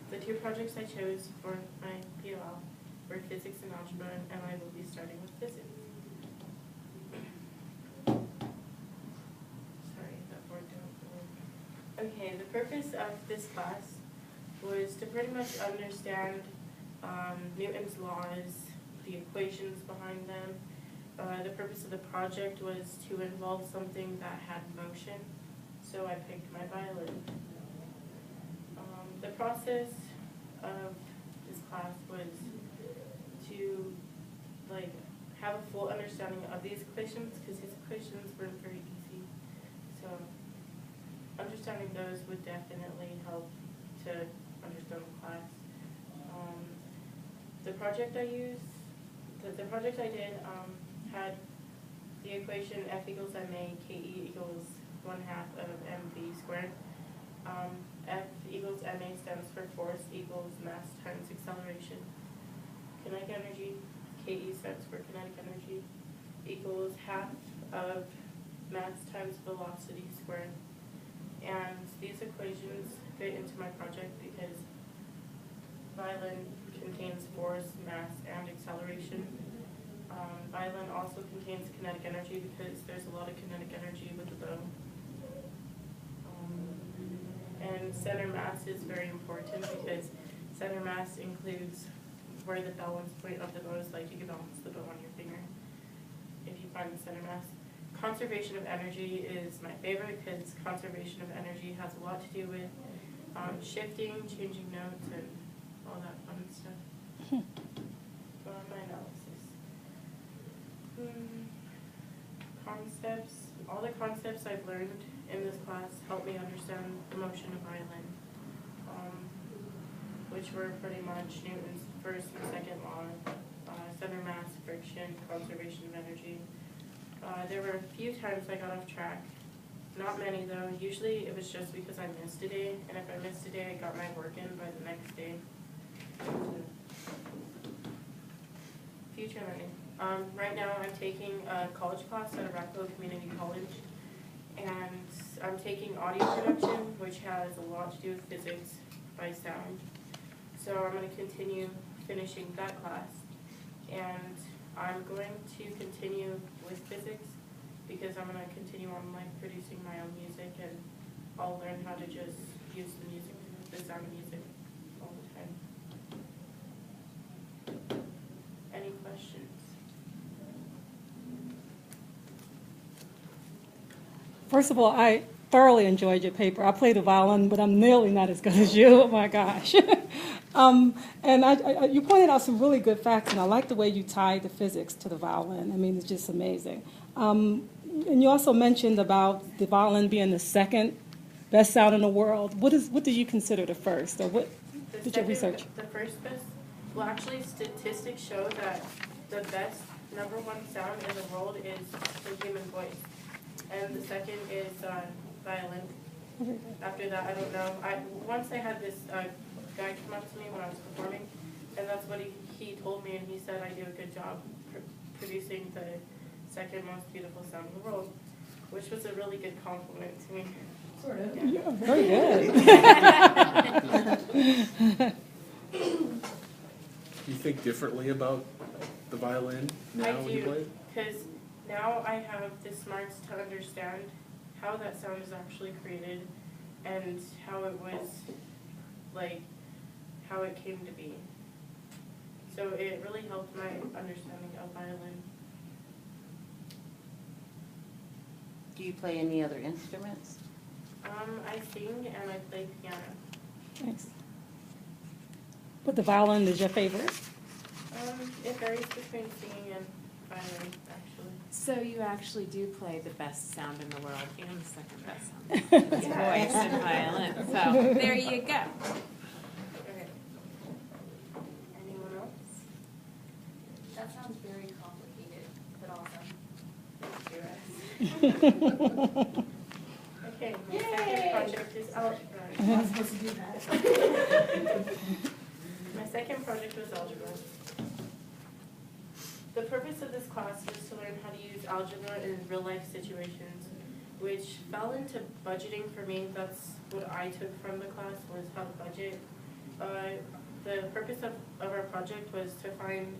The two projects I chose for my POL were physics and algebra, and I will be starting with physics. Sorry, that board don't. Okay, the purpose of this class was to pretty much understand Newton's laws, the equations behind them. The purpose of the project was to involve something that had motion, so I picked my violin. The process of this class was to have a full understanding of these equations, because these equations weren't very easy. So understanding those would definitely help to understand the class. The project I used, the project I did had the equation F equals ma, KE equals 1/2 of mv squared. F equals ma stands for force equals mass times acceleration. Kinetic energy, KE stands for kinetic energy, equals 1/2 of mass times velocity squared. And these equations fit into my project because violin contains force, mass, and acceleration. Violin also contains kinetic energy because there's a lot of kinetic energy with the bow. And center mass is very important because center mass includes where the balance point of the bow is, like you can balance the bow on your finger if you find the center mass. Conservation of energy is my favorite because conservation of energy has a lot to do with shifting, changing notes, and all that fun stuff. Go on my analysis. Concepts. All the concepts I've learned in this class help me understand the motion of violin, which were pretty much Newton's first and second law, center mass, friction, conservation of energy. There were a few times I got off track. Not many though. Usually it was just because I missed a day, and if I missed a day, I got my work in by the next day. Future learning. Right now I'm taking a college class at Arapahoe Community College, and I'm taking audio production, which has a lot to do with physics by sound. So I'm going to continue finishing that class, and I'm going to continue with physics because I'm going to continue on producing my own music, and I'll learn how to just use the music, the sound of music all the time. Any questions? First of all, I thoroughly enjoyed your paper. I play the violin, but I'm nearly not as good as you. Oh my gosh. And you pointed out some really good facts, and I like the way you tied the physics to the violin. I mean, it's just amazing. And you also mentioned about the violin being the second best sound in the world. What did you consider the first, or what did your research? The first best, well, actually, statistics show that the best #1 sound in the world is the human voice, and the second is violin. After that, I don't know. Once I had this guy come up to me when I was performing, and that's what he told me, and he said I do a good job producing the second most beautiful sound in the world, which was a really good compliment to me. Sort of. Yeah, very good. You think differently about the violin now when you play it? Because now I have the smarts to understand how that sound is actually created and how it was, how it came to be. So it really helped my understanding of violin. Do you play any other instruments? I sing and I play piano. Nice. But the violin is your favorite? It varies between singing and violin, actually. So you actually do play the best sound in the world and the second best sound in the world. It's voice and violin. So there you go. Okay. Anyone else? That sounds very complicated, but awesome. Okay, my second project is algebra. I'm not supposed to do that. My second project was algebra. The purpose of this class was to learn how to use algebra in real-life situations. which fell into budgeting for me. That's what I took from the class, was how to budget. The purpose of our project was to find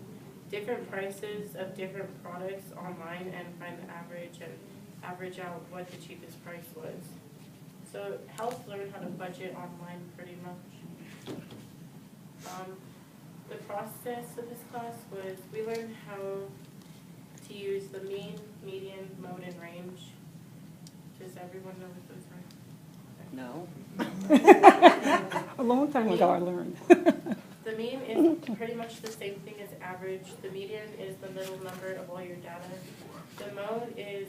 different prices of different products online and find the average and average out what the cheapest price was. So it helped learn how to budget online pretty much. The process of this class was we learned how to use the mean, median, mode, and range. Does everyone know what those are? No. A long time ago I learned. The mean is pretty much the same thing as average. The median is the middle number of all your data. The mode is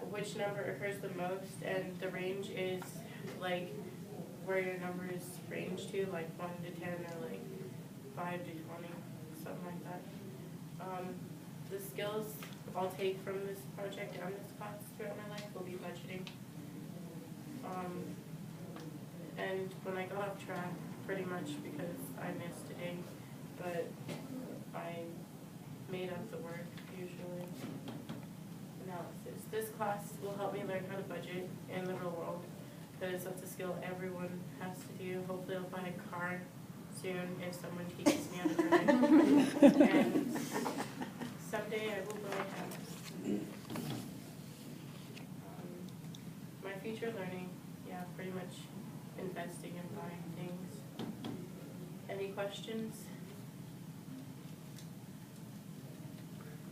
which number occurs the most, and the range is like where your numbers range to, like 1 to 10 or like 5 to 20, something like that. The skills I'll take from this project and this class throughout my life will be budgeting. And when I got off track, pretty much because I missed a day, but I made up the work usually. Analysis. This class will help me learn how to budget in the real world, because that's a skill everyone has to do. Hopefully I'll buy a car soon if someone teaches me how to drive. And someday I will buy a house. My future learning, yeah, pretty much investing and buying things. Any questions?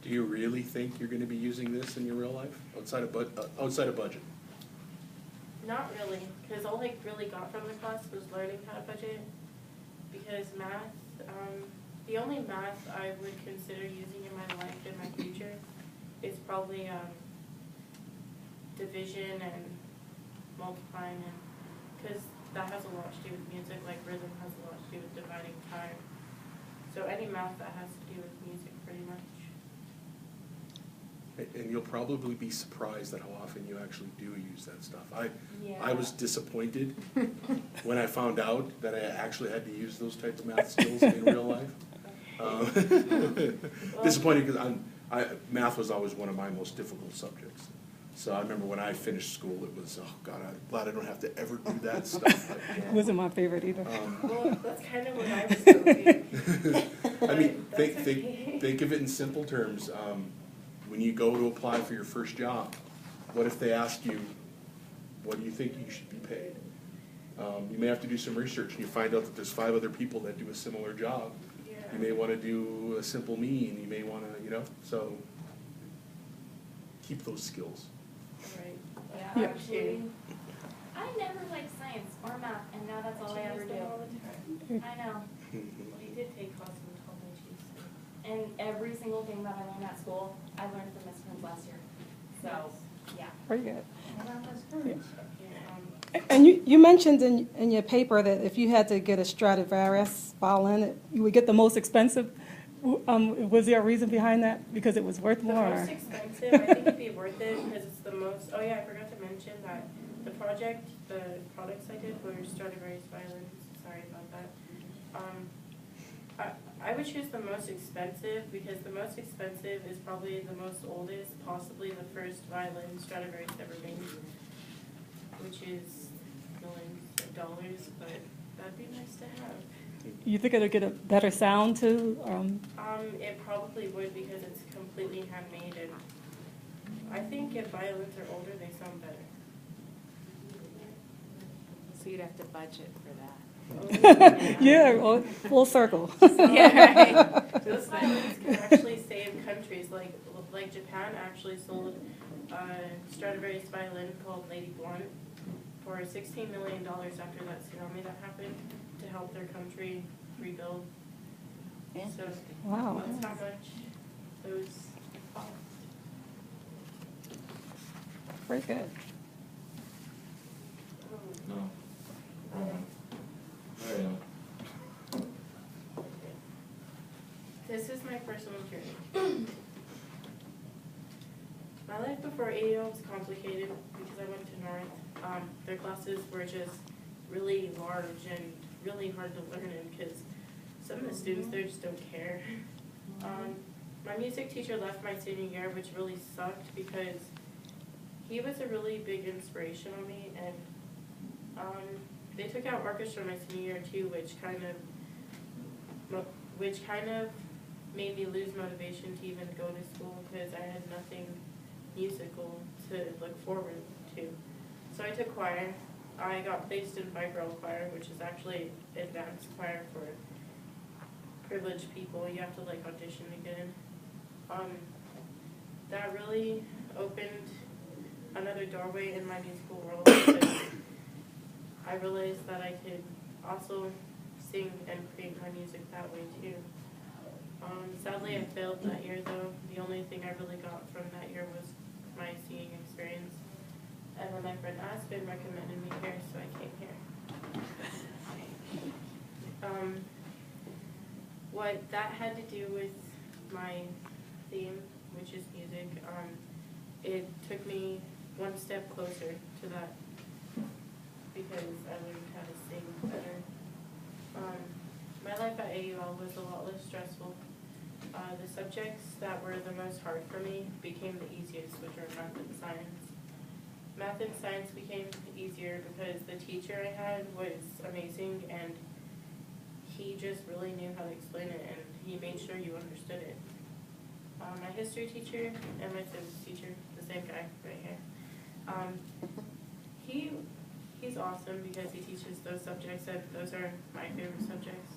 Do you really think you're going to be using this in your real life outside of budget? Not really, because all I really got from the class was learning how to budget. Because math, the only math I would consider using in my life in my future is probably division and multiplying, and because that has a lot to do with music, like rhythm has a lot to do with dividing time. So any math that has to do with music, pretty much. And you'll probably be surprised at how often you actually do use that stuff. I was disappointed when I found out that I actually had to use those types of math skills in real life. Disappointed because math was always one of my most difficult subjects. So I remember when I finished school, it was, oh God, I'm glad I don't have to ever do that stuff again. It wasn't my favorite either. Well, that's kind of what I was thinking. I mean, Okay. think of it in simple terms. When you go to apply for your first job, what if they ask you, what do you think you should be paid? You may have to do some research and you find out that there's 5 other people that do a similar job. Yeah. You may want to do a simple mean, you may want to, so keep those skills. Right. Yeah, Yeah. actually, I never liked science or math, and now that's all I ever do. All the time. I know. Well, you did take class in college, you said. And every single thing that I learned at school, I learned from Miss Friends last year. So, yeah. Very good. Okay, And you mentioned in your paper that if you had to get a Stradivarius violin, you would get the most expensive. Was there a reason behind that? Because it was worth The more? most expensive, I think it'd be worth it because it's the most, oh yeah, I forgot to mention that the products I did were Stradivarius violins, sorry about that. I would choose the most expensive because the most expensive is probably the most oldest, possibly the first violin Stradivarius ever made, which is millions of dollars, but that'd be nice to have. You think it'll get a better sound too? It probably would because it's completely handmade, and I think if violins are older, they sound better. So you'd have to budget for that. Yeah, well, full circle. Yeah, right. Those violins can actually save countries, like Japan actually sold a Stradivarius violin called Lady Blunt for $16 million after that tsunami that happened to help their country rebuild. So Interesting. Wow. that's how much those cost. Very good. No. There you go. This is my personal journey. My life before AEO was complicated because I went to North. Their classes were just really large and really hard to learn in because some of the students there just don't care. My music teacher left my senior year, which really sucked because he was a really big inspiration on me, and they took out orchestra my senior year too, which kind of made me lose motivation to even go to school because I had nothing musical to look forward to. So I took choir. I got placed in 5-girl choir, which is actually advanced choir for privileged people. You have to like audition to get in. That really opened another doorway in my musical world because I realized that I could also sing and create my music that way too. Sadly, I failed that year though. The only thing I really got from that year was my singing experience. And then my friend Aspen recommended me here, so I came here. What that had to do with my theme, which is music, it took me one step closer to that because I learned how to sing better. My life at AUL was a lot less stressful. The subjects that were the most hard for me became the easiest, which are math and science. Math and science became easier because the teacher I had was amazing and he just really knew how to explain it and he made sure you understood it. My history teacher and my civics teacher, the same guy right here, he's awesome because he teaches those subjects and those are my favorite subjects.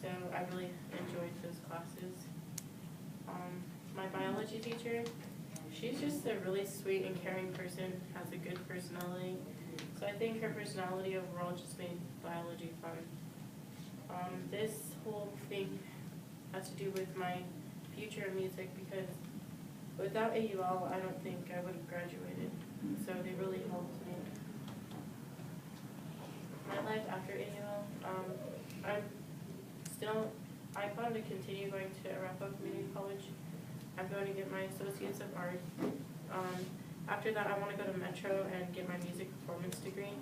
So I really enjoyed those classes. My biology teacher, she's just a really sweet and caring person, has a good personality. So I think her personality overall just made biology fun. This whole thing has to do with my future in music because without AUL, I don't think I would have graduated. So they really helped me. My life after AUL, I plan to continue going to Arapahoe Community College. I'm going to get my Associates of Art. After that, I want to go to Metro and get my music performance degree.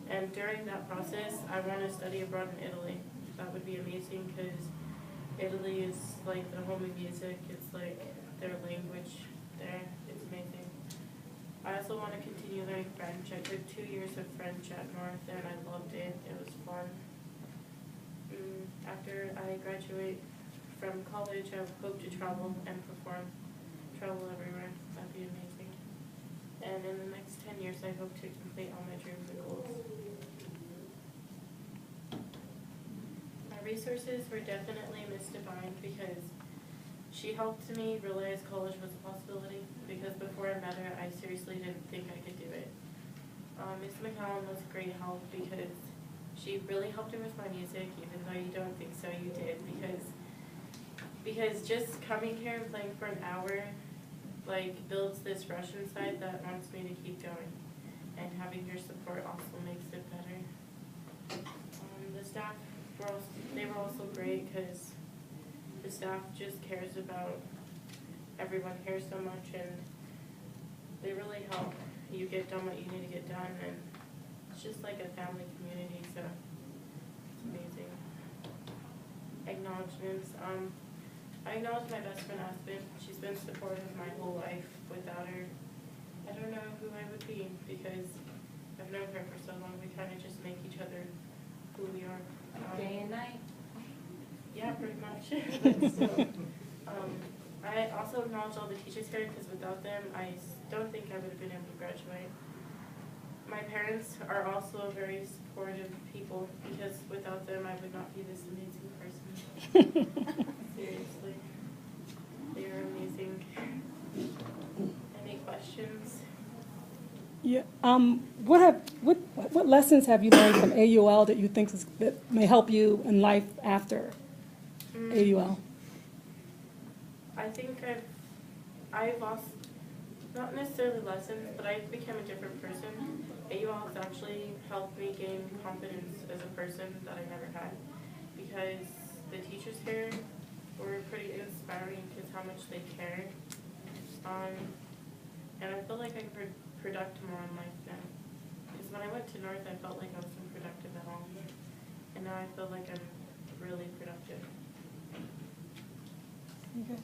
And during that process, I want to study abroad in Italy. That would be amazing because Italy is like the home of music. It's like their language there. It's amazing. I also want to continue learning French. I took 2 years of French at North and I loved it. It was fun. After I graduate from college, I hope to travel and perform. Travel everywhere. That'd be amazing. And in the next 10 years, I hope to complete all my dreams and goals. My resources were definitely Miss Divine because she helped me realize college was a possibility because before I met her, I seriously didn't think I could do it. Miss McCallum was a great help because she really helped me with my music, even though you don't think so, you did, because just coming here and playing for an hour like builds this rush inside that wants me to keep going, and having your support also makes it better. The staff they were also great because the staff just cares about everyone here so much, and they really help you get done what you need to get done, and it's just like a family community, so it's amazing. Acknowledgements. I acknowledge my best friend Aspen. She's been supportive my whole life. Without her, I don't know who I would be because I've known her for so long. We kind of just make each other who we are. Day and night. Yeah, pretty much. But still, I also acknowledge all the teachers here because without them, I don't think I would have been able to graduate. My parents are also very supportive people because without them, I would not be this amazing person. Seriously. They are amazing. Any questions? Yeah. What lessons have you learned from AUL that you think that may help you in life after AUL? I think I've lost, not necessarily lessons, but I've become a different person. AUL has actually helped me gain confidence as a person that I never had because the teachers here were pretty inspiring because how much they cared. And I feel like I can product more in life now. Because when I went to North, I felt like I wasn't productive at all. And now I feel like I'm really productive. Okay.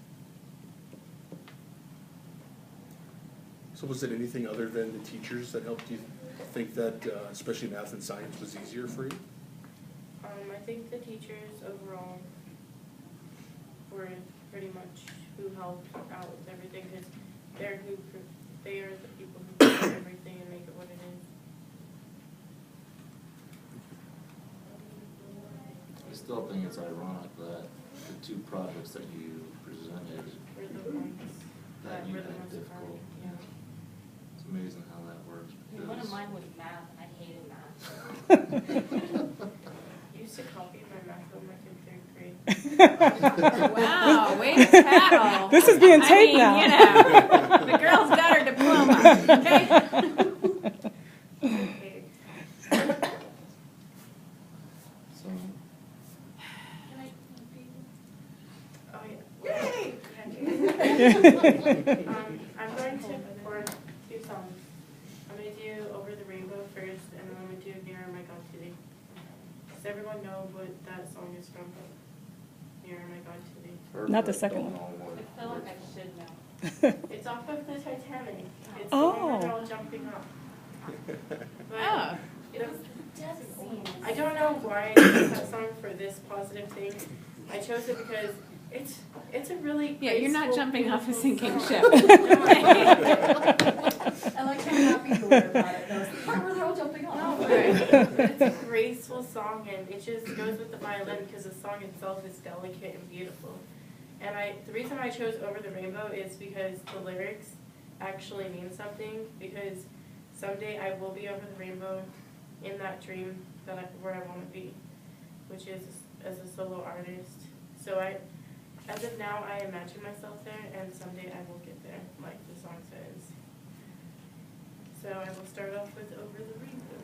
So was it anything other than the teachers that helped you think that, especially math and science, was easier for you? I think the teachers overall were pretty much who helped out with everything, because they are the people who do everything and make it what it is. I still think it's ironic that the two projects that you presented, We're the ones that that you were the had most hard. difficult. Yeah. It's amazing how that works. One of because- mine was math, and I hated math. I used to copy my math homework in 3rd grade. Wow, way to tattle. This is being taped now. You know, the girl's got her diploma, okay? Okay. So, Oh, yeah. Yay! I'm going to record 2 songs. I'm going to do Over the Rainbow first, and then I'm going to do Nearer My God Today. Does everyone know what that song is from? Nearer My God Today. heard Not the but second don't one. know what I feel like I it's- should know. It's off of the Titanic. It's the Oh. one where they're all jumping up. But Oh, It was the death scene. I don't know why I chose that song for this positive thing. I chose it because it's a really yeah, you're not graceful, jumping off a beautiful sinking song. ship. I like how happy you were about it. That was the part where they're all jumping off. No, but it's a graceful song, and it just goes with the violin because the song itself is delicate and beautiful. And the reason I chose Over the Rainbow is because the lyrics actually mean something, because someday I will be over the rainbow in that dream where I want to be, which is as a solo artist. So as of now, I imagine myself there, and someday I will get there, like the song says. So I will start off with Over the Rainbow.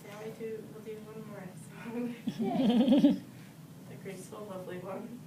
Now we'll do one more song. The graceful, lovely one.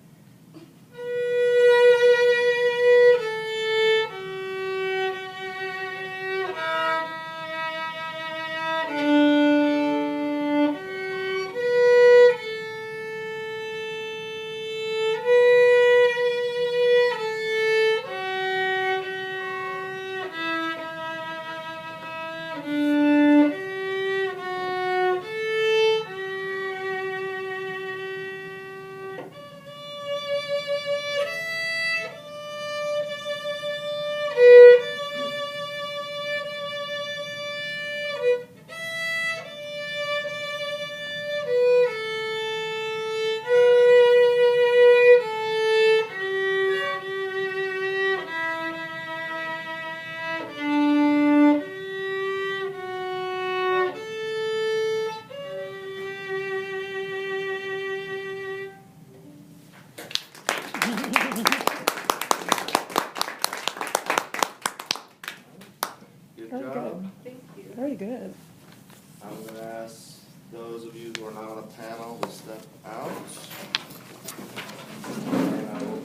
Good Very job. good. Thank you. Very good. I'm gonna ask those of you who are not on the panel to step out. And I will